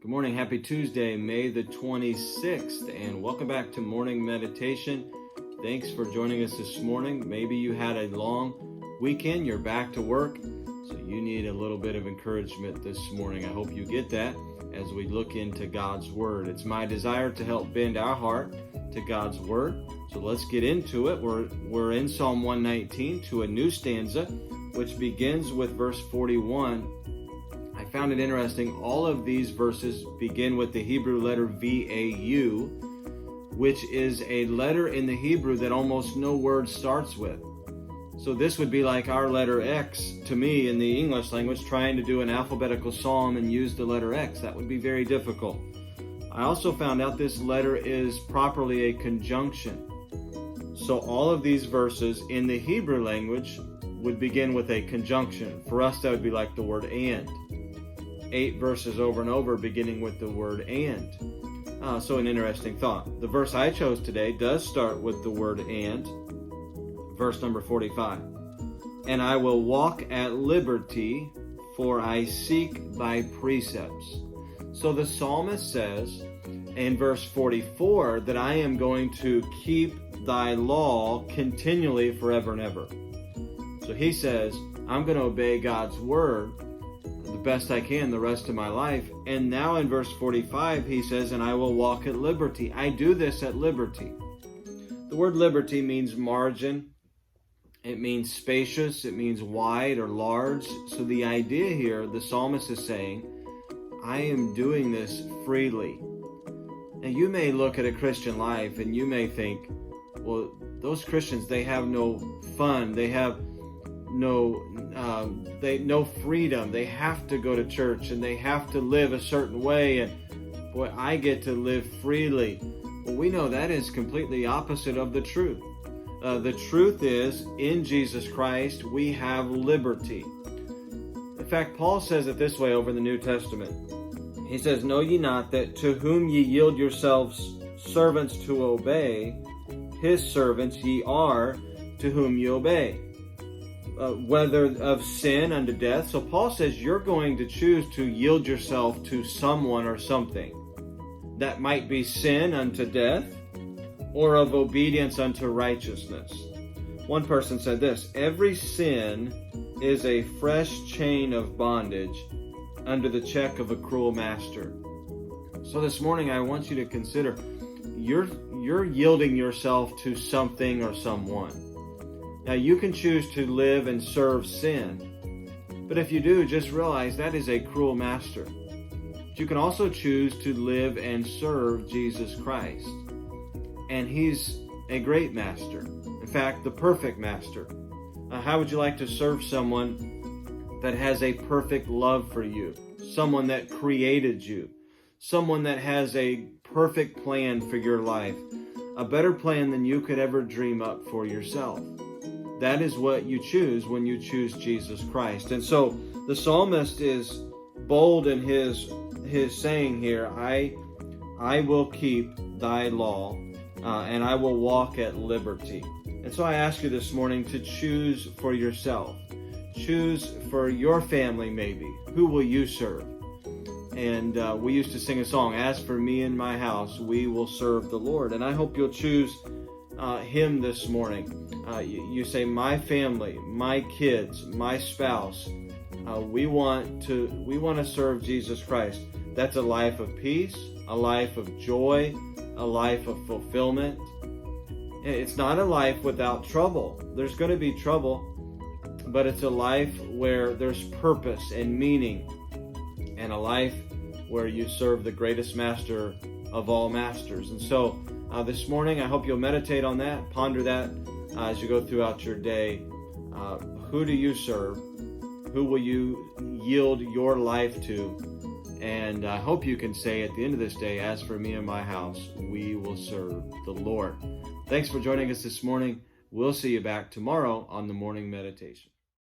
Good morning. Happy Tuesday, May the 26th, and welcome back to Morning Meditation. Thanks for joining us this morning. Maybe you had a long weekend, you're back to work, so you need a little bit of encouragement this morning. I hope you get that as we look into God's Word. It's my desire to help bend our heart to God's Word. So let's get into it. We're in Psalm 119 to a new stanza, which begins with verse 41. I found it interesting. All of these verses begin with the Hebrew letter V-A-U, which is a letter in the Hebrew that almost no word starts with. So this would be like our letter X to me in the English language, trying to do an alphabetical psalm and use the letter X. That would be very difficult. I also found out this letter is properly a conjunction. So all of these verses in the Hebrew language would begin with a conjunction. For us, that would be like the word and. 8 verses over and over beginning with the word and. So an interesting thought. The verse I chose today does start with the word and. Verse number 45. And I will walk at liberty, for I seek thy precepts. So the psalmist says in verse 44 that I am going to keep thy law continually forever and ever. So he says, I'm going to obey God's word the best I can the rest of my life. And now in verse 45, he says, and I will walk at liberty. I do this at liberty. The word liberty means margin. It means spacious. It means wide or large. So the idea here, the psalmist is saying, I am doing this freely. Now you may look at a Christian life and you may think, well, those Christians, they have no fun. They have no freedom. They have to go to church and they have to live a certain way, and boy, I get to live freely. Well, we know that is completely opposite of the truth. The truth is, in Jesus Christ, we have liberty. In fact, Paul says it this way over in the New Testament. He says, know ye not that to whom ye yield yourselves servants to obey, his servants ye are to whom ye obey. Whether of sin unto death. So Paul says you're going to choose to yield yourself to someone or something. That might be sin unto death or of obedience unto righteousness. One person said this, every sin is a fresh chain of bondage under the check of a cruel master. So this morning I want you to consider you're yielding yourself to something or someone. Now, you can choose to live and serve sin, but if you do, just realize that is a cruel master. But you can also choose to live and serve Jesus Christ, and He's a great master. In fact, the perfect master. How would you like to serve someone that has a perfect love for you, someone that created you, someone that has a perfect plan for your life, a better plan than you could ever dream up for yourself? That is what you choose when you choose Jesus Christ. And so the psalmist is bold in his saying here, I will keep thy law and I will walk at liberty. And so I ask you this morning to choose for yourself. Choose for your family maybe. Who will you serve? And we used to sing a song, as for me and my house, we will serve the Lord. And I hope you'll choose Him this morning. You say, my family, my kids, my spouse, we want to serve Jesus Christ. That's a life of peace, a life of joy, a life of fulfillment. It's not a life without trouble. There's going to be trouble, but it's a life where there's purpose and meaning, and a life where you serve the greatest master of all masters. And so this morning, I hope you'll meditate on that, ponder that as you go throughout your day. Who do you serve? Who will you yield your life to? And I hope you can say at the end of this day, as for me and my house, we will serve the Lord. Thanks for joining us this morning. We'll see you back tomorrow on the Morning Meditation.